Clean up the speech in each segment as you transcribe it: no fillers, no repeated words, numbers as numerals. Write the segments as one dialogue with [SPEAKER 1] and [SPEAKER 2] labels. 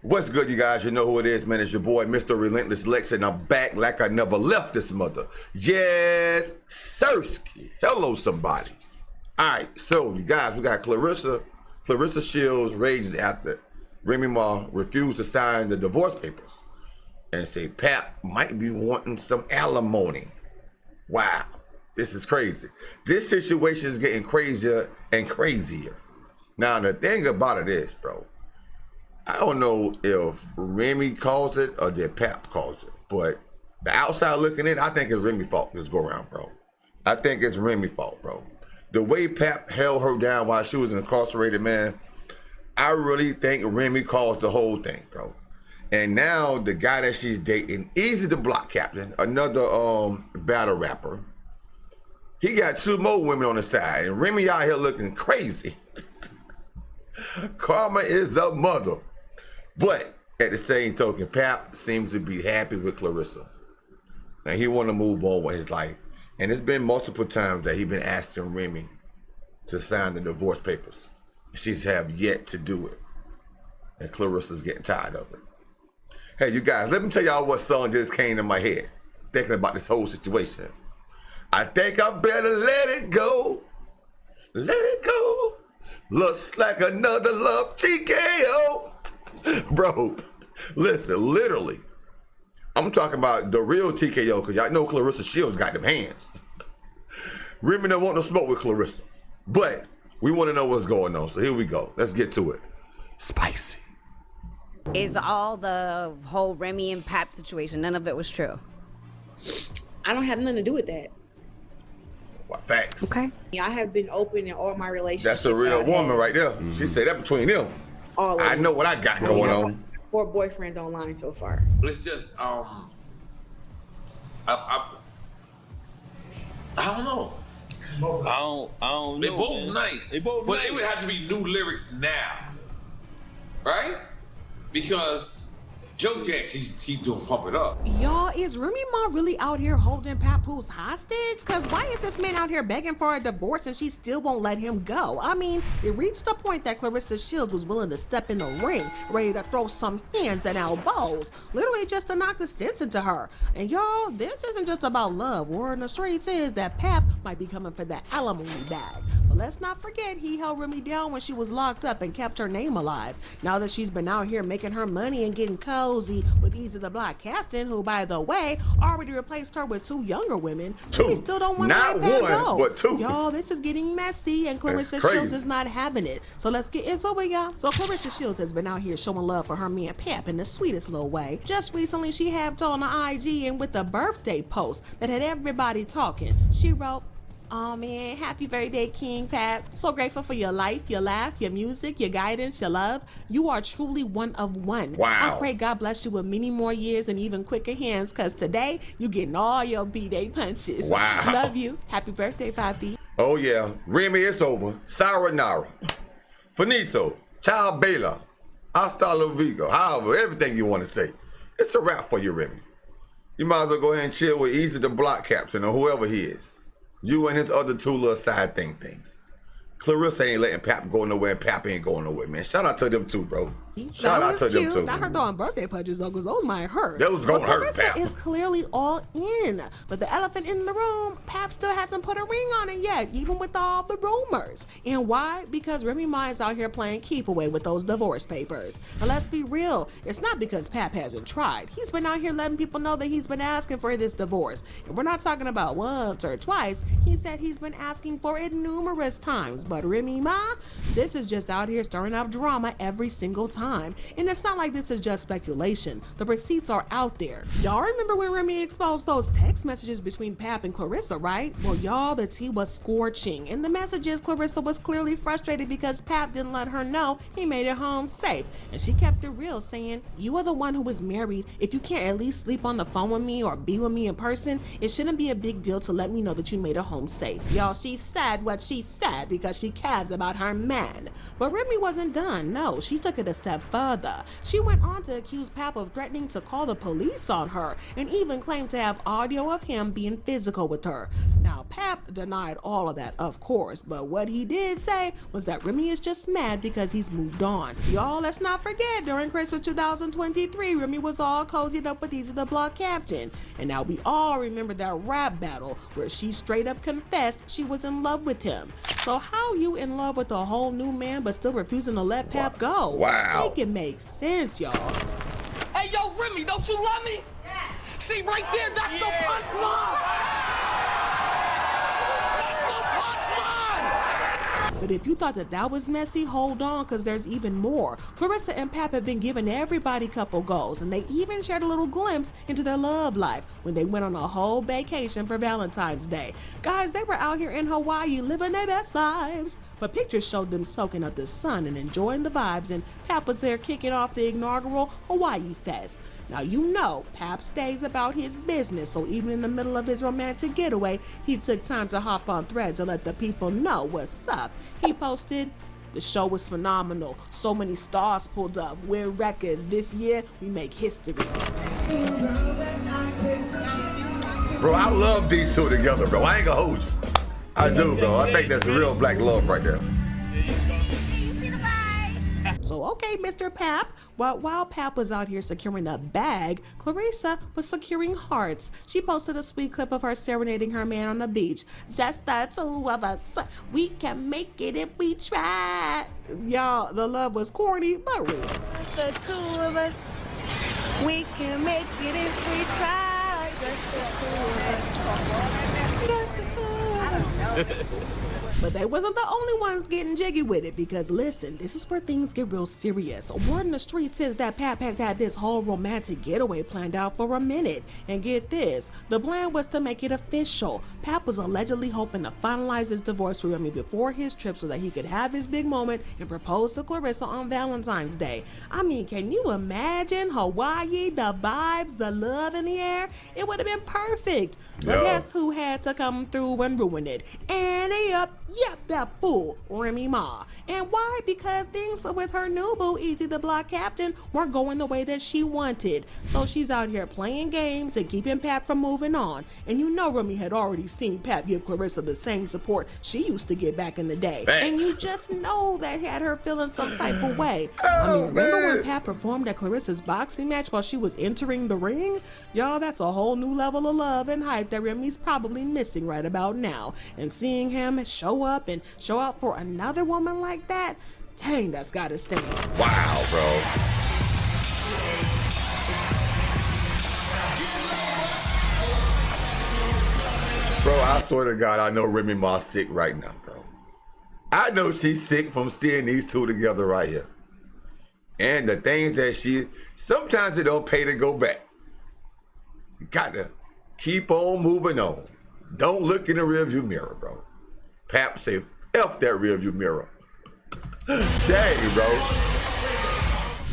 [SPEAKER 1] What's good, you guys? You know who it is, man. It's your boy, Mr. Relentless Lex, and I'm back like I never left this mother. Yes, Sirski. Hello, somebody. All right, so you guys, we got Claressa. Claressa Shields rages after Remy Ma refused to sign the divorce papers and say Pap might be wanting some alimony. Wow, this is crazy. This situation is getting crazier and crazier. Now, the thing about it is, bro, I don't know if Remy caused it or did Pap cause it, but the outside looking in, I think it's Remy's fault this go around, bro. I think it's Remy's fault, bro. The way Pap held her down while she was incarcerated, man, I really think Remy caused the whole thing, bro. And now the guy that she's dating, Easy the Block Captain, another battle rapper, he got 2 more women on the side, and Remy out here looking crazy. Karma is a mother. But at the same token, Pap seems to be happy with Claressa. And he want to move on with his life. And it's been multiple times that he's been asking Remy to sign the divorce papers. She's have yet to do it. And Claressa's getting tired of it. Hey, you guys, let me tell y'all what song just came to my head, thinking about this whole situation. I think I better let it go. Let it go. Looks like another love TKO. Bro, listen, literally, I'm talking about the real TKO, because y'all know Claressa Shields got them hands. Remy don't want no smoke with Claressa, but we want to know what's going on, so here we go. Let's get to it. Spicy.
[SPEAKER 2] Is all the whole Remy and Pap situation, none of it was true?
[SPEAKER 3] I don't have nothing to do with that.
[SPEAKER 1] Well, facts.
[SPEAKER 2] Okay.
[SPEAKER 3] I have been open in all my relationships.
[SPEAKER 1] That's a real woman right there. She said that between them. I know what I got going on.
[SPEAKER 3] 4 boyfriends online so far.
[SPEAKER 4] It's just I don't know.
[SPEAKER 5] I don't know.
[SPEAKER 4] They're both
[SPEAKER 5] man.
[SPEAKER 4] nice.
[SPEAKER 5] They both
[SPEAKER 4] but
[SPEAKER 5] nice.
[SPEAKER 4] it would have to be new lyrics now. Right? Because Joe can't keep doing Pump It Up.
[SPEAKER 6] Y'all, is Remy Ma really out here holding Papoose hostage? Cause why is this man out here begging for a divorce and she still won't let him go? I mean, it reached a point that Claressa Shields was willing to step in the ring, ready to throw some hands and elbows, literally just to knock the sense into her. And y'all, this isn't just about love. Word in the streets is that Pap might be coming for that alimony bag. But let's not forget, he held Remy down when she was locked up and kept her name alive. Now that she's been out here making her money and getting cozy with Easy the Block Captain, who, by the way, already replaced her with 2 younger women, he still don't want to let Pap go.
[SPEAKER 1] Not one, but 2.
[SPEAKER 6] Y'all, this is getting messy, and Claressa Shields is not having it. So let's get into it, y'all. So Claressa Shields has been out here showing love for her man Pap in the sweetest little way. Just recently, she had on the IG and with a birthday post that had everybody talking. She wrote, "Oh man, happy birthday, King Pap. So grateful for your life, your laugh, your music, your guidance, your love. You are truly one of one.
[SPEAKER 1] Wow.
[SPEAKER 6] I pray God bless you with many more years and even quicker hands, because today you getting all your B-Day punches.
[SPEAKER 1] Wow.
[SPEAKER 6] Love you. Happy birthday, Papi."
[SPEAKER 1] Oh yeah, Remy, it's over. Sayonara. Finito. Ciao Bella. Hasta luego. However, everything you want to say. It's a wrap for you, Remy. You might as well go ahead and chill with Easy the Block Captain or whoever he is. You and his other 2 little side things. Claressa ain't letting Pap go nowhere, and Pap ain't going nowhere, man. Shout out to them too, bro. Shout out to them too.
[SPEAKER 6] Not her throwing birthday punches though, because those might hurt.
[SPEAKER 1] That was gonna hurt,
[SPEAKER 6] Claressa
[SPEAKER 1] Pap.
[SPEAKER 6] is clearly all in. But the elephant in the room, Pap still hasn't put a ring on it yet, even with all the rumors. And why? Because Remy Ma is out here playing keep away with those divorce papers. And let's be real, it's not because Pap hasn't tried. He's been out here letting people know that he's been asking for this divorce. And we're not talking about once or twice. He said he's been asking for it numerous times. But Remy Ma, sis is just out here stirring up drama every single time. And it's not like this is just speculation. The receipts are out there. Y'all remember when Remy exposed those text messages between Pap and Claressa, right? Well, y'all, the tea was scorching. And the messages, Claressa was clearly frustrated because Pap didn't let her know he made it home safe. And she kept it real, saying, "You are the one who was married. If you can't at least sleep on the phone with me or be with me in person, it shouldn't be a big deal to let me know that you made it home safe." Y'all, she said what she said because she cares about her man. But Remy wasn't done. No, she took it a step further. She went on to accuse Pap of threatening to call the police on her and even claimed to have audio of him being physical with her. Now, Pap denied all of that, of course, but what he did say was that Remy is just mad because he's moved on. Y'all, let's not forget, during Christmas 2023, Remy was all cozied up with Easy the Block Captain. And now we all remember that rap battle where she straight up confessed she was in love with him. So how you in love with a whole new man but still refusing to let Pap go?
[SPEAKER 1] Wow.
[SPEAKER 6] Make it make sense, y'all.
[SPEAKER 7] Hey, yo, Remy, don't you love me? Yeah. See, right there, that's the punchline.
[SPEAKER 6] But if you thought that was messy, hold on, because there's even more. Claressa and Pap have been giving everybody couple goals, and they even shared a little glimpse into their love life when they went on a whole vacation for Valentine's Day. Guys, they were out here in Hawaii living their best lives. But pictures showed them soaking up the sun and enjoying the vibes, and Pap was there kicking off the inaugural Hawaii Fest. Now, you know, Pap stays about his business, so even in the middle of his romantic getaway, he took time to hop on Threads and let the people know what's up. He posted, "The show was phenomenal. So many stars pulled up. We're records. This year, we make history."
[SPEAKER 1] Bro, I love these two together, bro. I ain't gonna hold you. I do, bro. I think that's real black love right there.
[SPEAKER 6] So, okay, Mr. Pap, while Pap was out here securing a bag, Claressa was securing hearts. She posted a sweet clip of her serenading her man on the beach. "Just the two of us. We can make it if we try." Y'all, the love was corny, but real.
[SPEAKER 8] Just the two of us. We can make it if we try. Just the two of us. Just the two of us.
[SPEAKER 6] But they wasn't the only ones getting jiggy with it, because listen, this is where things get real serious. Word in the streets is that Pap has had this whole romantic getaway planned out for a minute. And get this, the plan was to make it official. Pap was allegedly hoping to finalize his divorce with Remy before his trip so that he could have his big moment and propose to Claressa on Valentine's Day. I mean, can you imagine Hawaii, the vibes, the love in the air? It would have been perfect. But
[SPEAKER 1] Yeah.
[SPEAKER 6] guess who had to come through and ruin it? Yep, that fool, Remy Ma. And why? Because things with her new boo, Easy the Block Captain, weren't going the way that she wanted. So she's out here playing games and keeping Pap from moving on. And you know Remy had already seen Pap give Claressa the same support she used to get back in the day.
[SPEAKER 1] Thanks.
[SPEAKER 6] And you just know that had her feeling some type of way. I mean, remember when Pap performed at Claressa's boxing match while she was entering the ring? Y'all, that's a whole new level of love and hype that Remy's probably missing right about now. And seeing him show up and show out for another woman like that, dang, that's gotta sting.
[SPEAKER 1] Wow, bro. Bro, I swear to God, I know Remy Ma's sick right now, bro. I know she's sick from seeing these two together right here. And the things that sometimes it don't pay to go back. You gotta keep on moving on. Don't look in the rearview mirror, bro. Pap say, F that rearview mirror. Dang, bro.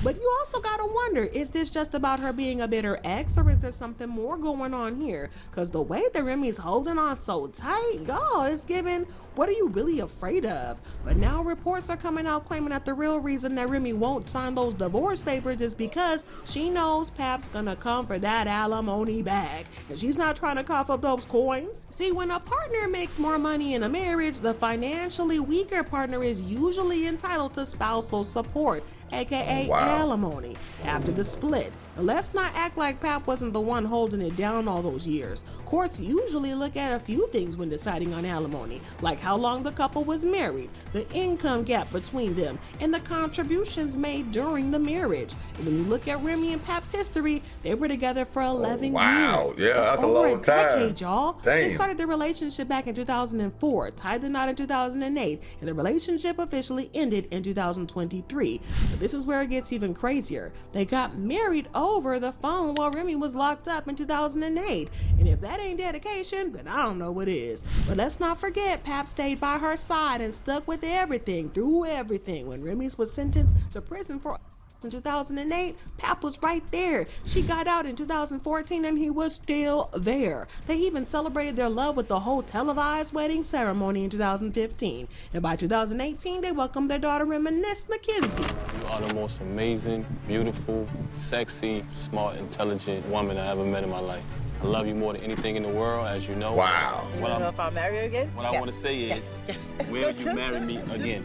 [SPEAKER 6] But you also gotta wonder, is this just about her being a bitter ex, or is there something more going on here? Because the way that Remy's holding on so tight, y'all, it's giving, what are you really afraid of? But now reports are coming out claiming that the real reason that Remy won't sign those divorce papers is because she knows Pap's gonna come for that alimony bag, and she's not trying to cough up those coins. See, when a partner makes more money in a marriage, the financially weaker partner is usually entitled to spousal support, aka alimony, after the split. And let's not act like Pap wasn't the one holding it down all those years. Courts usually look at a few things when deciding on alimony, like how long the couple was married, the income gap between them, and the contributions made during the marriage. And when you look at Remy and Pap's history, they were together for 11
[SPEAKER 1] wow.
[SPEAKER 6] years.
[SPEAKER 1] Yeah, that's a
[SPEAKER 6] over
[SPEAKER 1] long
[SPEAKER 6] a decade,
[SPEAKER 1] time.
[SPEAKER 6] y'all.
[SPEAKER 1] Damn.
[SPEAKER 6] They started their relationship back in 2004, tied the knot in 2008, and the relationship officially ended in 2023. But this is where it gets even crazier. They got married over the phone while Remy was locked up in 2008. And if that ain't dedication, then I don't know what is. But let's not forget, Pap stayed by her side and stuck with everything, through everything, when Remy was sentenced to prison for in 2008, Pap was right there. She got out in 2014 and he was still there. They even celebrated their love with the whole televised wedding ceremony in 2015. And by 2018, they welcomed their daughter Reminisce Mackenzie.
[SPEAKER 5] You are the most amazing, beautiful, sexy, smart, intelligent woman I ever met in my life. I love you more than anything in the world, as you know.
[SPEAKER 1] Wow.
[SPEAKER 8] You don't know if I'll marry you again?
[SPEAKER 5] What I want to say is, will you marry me again?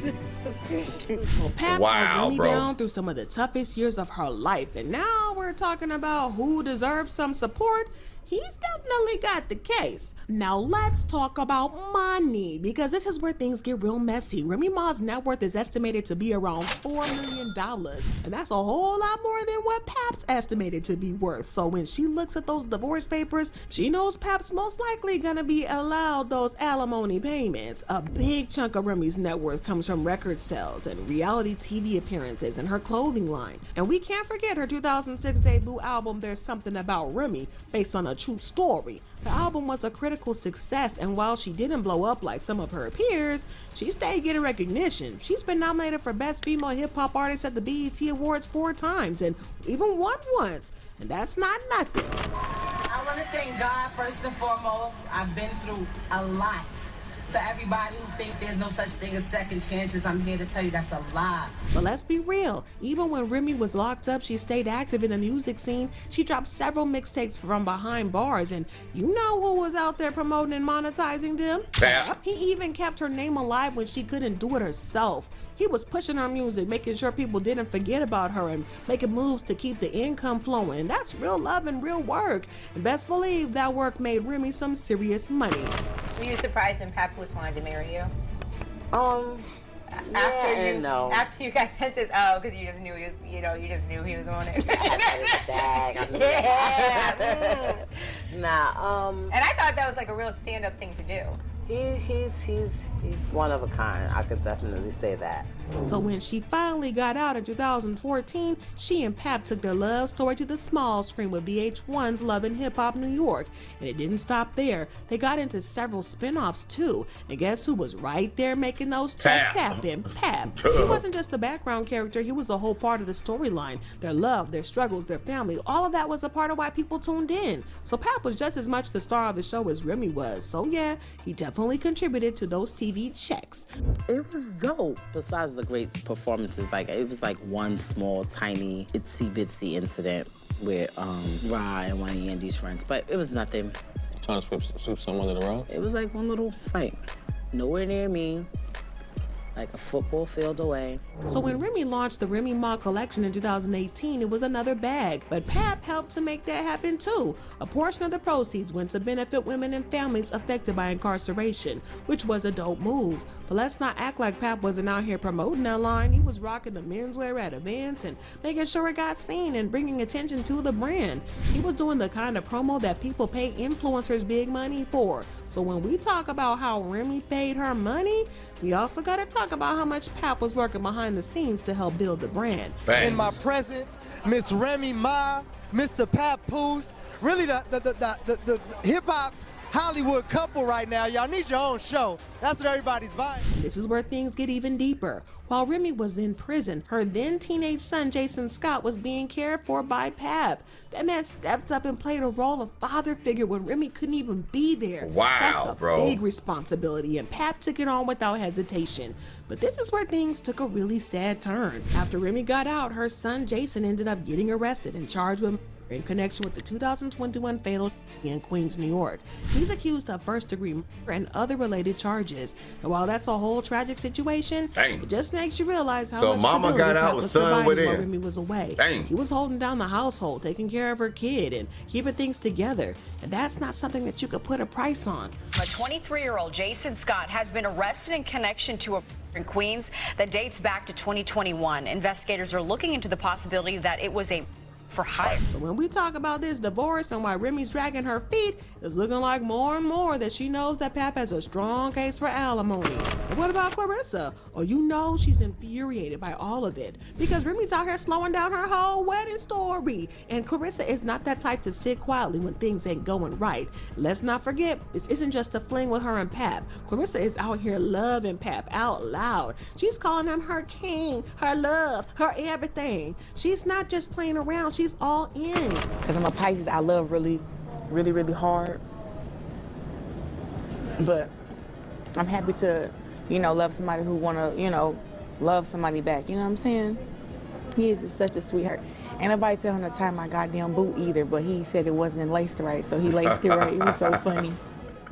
[SPEAKER 6] Well, Pap
[SPEAKER 1] Wow,
[SPEAKER 6] held Remy
[SPEAKER 1] bro.
[SPEAKER 6] down through some of the toughest years of her life, and now we're talking about who deserves some support. He's definitely got the case. Now let's talk about money, because this is where things get real messy. Remy Ma's net worth is estimated to be around $4 million, and that's a whole lot more than what Pap's estimated to be worth. So when she looks at those divorce papers, she knows Pap's most likely gonna be allowed those alimony payments. A big chunk of Remy's net worth comes from record sales and reality TV appearances and her clothing line. And we can't forget her 2006 debut album, There's Something About Remy, based on a true story. The album was a critical success, and while she didn't blow up like some of her peers, she stayed getting recognition. She's been nominated for Best Female Hip Hop Artist at the BET Awards 4 times and even won once, and that's not nothing.
[SPEAKER 9] I want to thank God first and foremost. I've been through a lot. To everybody who think there's no such thing as second chances, I'm here to tell you that's a lie.
[SPEAKER 6] But let's be real, even when Remy was locked up, she stayed active in the music scene. She dropped several mixtapes from behind bars, and you know who was out there promoting and monetizing them?
[SPEAKER 1] Pap.
[SPEAKER 6] He even kept her name alive when she couldn't do it herself. He was pushing her music, making sure people didn't forget about her and making moves to keep the income flowing. And that's real love and real work. And best believe that work made Remy some serious money.
[SPEAKER 10] Were you surprised when Papoose wanted to marry you? After you guys sent his, because you just knew he was, you just knew he was on it.
[SPEAKER 8] Nah.
[SPEAKER 10] And I thought that was like a real stand-up thing to do.
[SPEAKER 8] He's one of a kind. I could definitely say that.
[SPEAKER 6] So when she finally got out in 2014, she and Pap took their love story to the small screen with VH1's Love and Hip Hop New York. And it didn't stop there. They got into several spin-offs too. And guess who was right there making those checks happen? Pap. He wasn't just a background character, he was a whole part of the storyline. Their love, their struggles, their family, all of that was a part of why people tuned in. So Pap was just as much the star of the show as Remy was. So yeah, he definitely contributed to those TV checks.
[SPEAKER 8] It was dope. Besides the great performances, it was like one small, tiny, itsy bitsy incident with Ra and one of Yandy's friends, but it was nothing.
[SPEAKER 5] Trying to sweep someone under the rug?
[SPEAKER 8] It was like one little fight. Nowhere near me. Like a football field away.
[SPEAKER 6] So when Remy launched the Remy Ma collection in 2018, it was another bag, but Pap helped to make that happen too. A portion of the proceeds went to benefit women and families affected by incarceration, which was a dope move. But let's not act like Pap wasn't out here promoting that line. He was rocking the menswear at events and making sure it got seen and bringing attention to the brand. He was doing the kind of promo that people pay influencers big money for. So when we talk about how Remy paid her money, we also gotta talk about how much Pap was working behind the scenes to help build the brand.
[SPEAKER 1] Thanks.
[SPEAKER 11] In my presence, Miss Remy Ma, Mr. Papoose, really the hip-hop's Hollywood couple right now. Y'all need your own show. That's what everybody's buying.
[SPEAKER 6] This is where things get even deeper. While Remy was in prison, her then teenage son Jason Scott was being cared for by Pap. That man stepped up and played a role of father figure when Remy couldn't even be there.
[SPEAKER 1] Wow,
[SPEAKER 6] that's a
[SPEAKER 1] bro.
[SPEAKER 6] big responsibility, and Pap took it on without hesitation. But this is where things took a really sad turn. After Remy got out, her son Jason ended up getting arrested and charged with in connection with the 2021 fatal in Queens, New York. He's accused of first-degree murder and other related charges. And while that's a whole tragic situation,
[SPEAKER 1] Dang.
[SPEAKER 6] it just makes you realize how
[SPEAKER 1] So
[SPEAKER 6] much
[SPEAKER 1] mama
[SPEAKER 6] stability
[SPEAKER 1] got out
[SPEAKER 6] Pap
[SPEAKER 1] with
[SPEAKER 6] was
[SPEAKER 1] son
[SPEAKER 6] providing
[SPEAKER 1] within.
[SPEAKER 6] while Remy was away.
[SPEAKER 1] Dang.
[SPEAKER 6] He was holding down the household, taking care of her kid, and keeping things together. And that's not something that you could put a price on.
[SPEAKER 12] A 23-year-old Jason Scott has been arrested in connection to a in Queens that dates back to 2021. Investigators are looking into the possibility that it was a for hire.
[SPEAKER 6] So when we talk about this divorce and why Remy's dragging her feet, it's looking like more and more that she knows that Pap has a strong case for alimony. And what about Claressa? Oh, you know she's infuriated by all of it because Remy's out here slowing down her whole wedding story. And Claressa is not that type to sit quietly when things ain't going right. Let's not forget, this isn't just a fling with her and Pap. Claressa is out here loving Pap out loud. She's calling him her king, her love, her everything. She's not just playing around. She's all in.
[SPEAKER 13] Because I'm a Pisces, I love really, really, really hard. But I'm happy to, love somebody who want to, love somebody back. You know what I'm saying? He is just such a sweetheart. Ain't nobody tell him to tie my goddamn boot either, but he said it wasn't laced right, so he laced it right. It was so funny.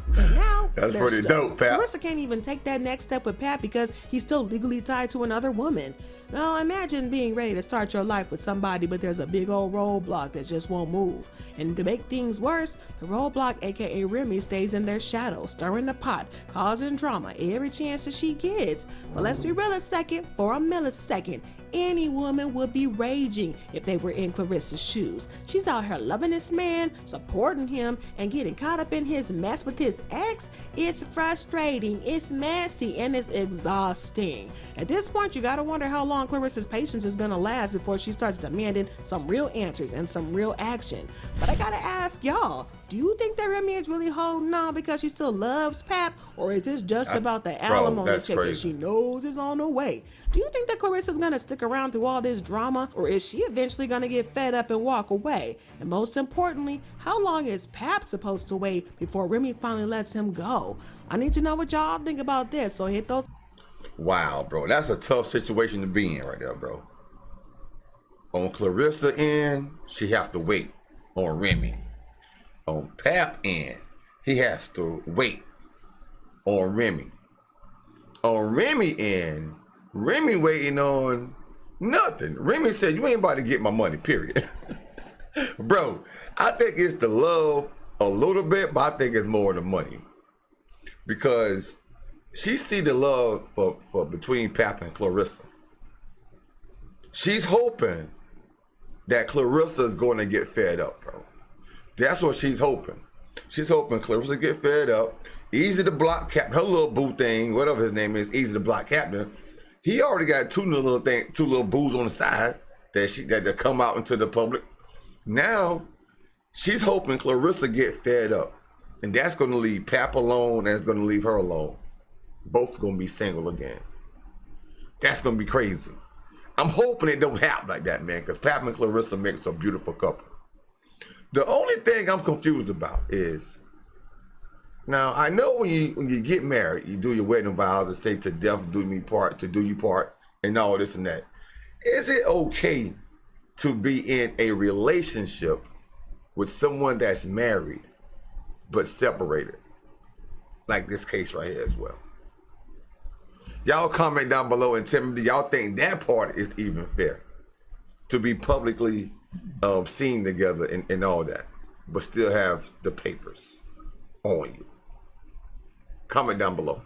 [SPEAKER 6] But now,
[SPEAKER 1] that's pretty dope, Pap.
[SPEAKER 6] Claressa can't even take that next step with Pap because he's still legally tied to another woman. Now, imagine being ready to start your life with somebody, but there's a big old roadblock that just won't move. And to make things worse, the roadblock, aka Remy, stays in their shadow, stirring the pot, causing drama every chance that she gets. But let's be real for a millisecond. Any woman would be raging if they were in Claressa's shoes. She's out here loving this man, supporting him, and getting caught up in his mess with his ex. It's frustrating, it's messy, and it's exhausting. At this point, you gotta wonder how long Claressa's patience is gonna last before she starts demanding some real answers and some real action. But I gotta ask y'all, do you think that Remy is really holding on because she still loves Pap, or is this just about the alimony check that she knows is on the way? Do you think that Claressa's gonna stick around through all this drama, or is she eventually gonna get fed up and walk away? And most importantly, how long is Pap supposed to wait before Remy finally lets him go? I need to know what y'all think about this, so hit those.
[SPEAKER 1] Wow, bro, that's a tough situation to be in right there, bro. On Claressa end, she have to wait on Remy. On Pap end, he has to wait on Remy. On Remy end, Remy waiting on nothing. Remy said, you ain't about to get my money, period. Bro, I think it's the love a little bit, but I think it's more the money. Because she see the love for between Pap and Claressa. She's hoping that Claressa is going to get fed up, bro. That's what she's hoping. She's hoping Claressa get fed up. Easy to block captain, her little boo thing, whatever his name is, easy to block captain. He already got two little boos on the side that come out into the public. Now she's hoping Claressa get fed up, and that's going to leave Pap alone, and it's going to leave her alone. Both going to be single again. That's going to be crazy. I'm hoping it don't happen like that, man, because Pap and Claressa makes a beautiful couple. The only thing I'm confused about is, now I know when you get married, you do your wedding vows and say to death do me part, to do you part, and all this and that. Is it okay to be in a relationship with someone that's married but separated? Like this case right here as well. Y'all comment down below and tell me, do y'all think that part is even fair? To be publicly seen together and all that, but still have the papers on you. Comment down below.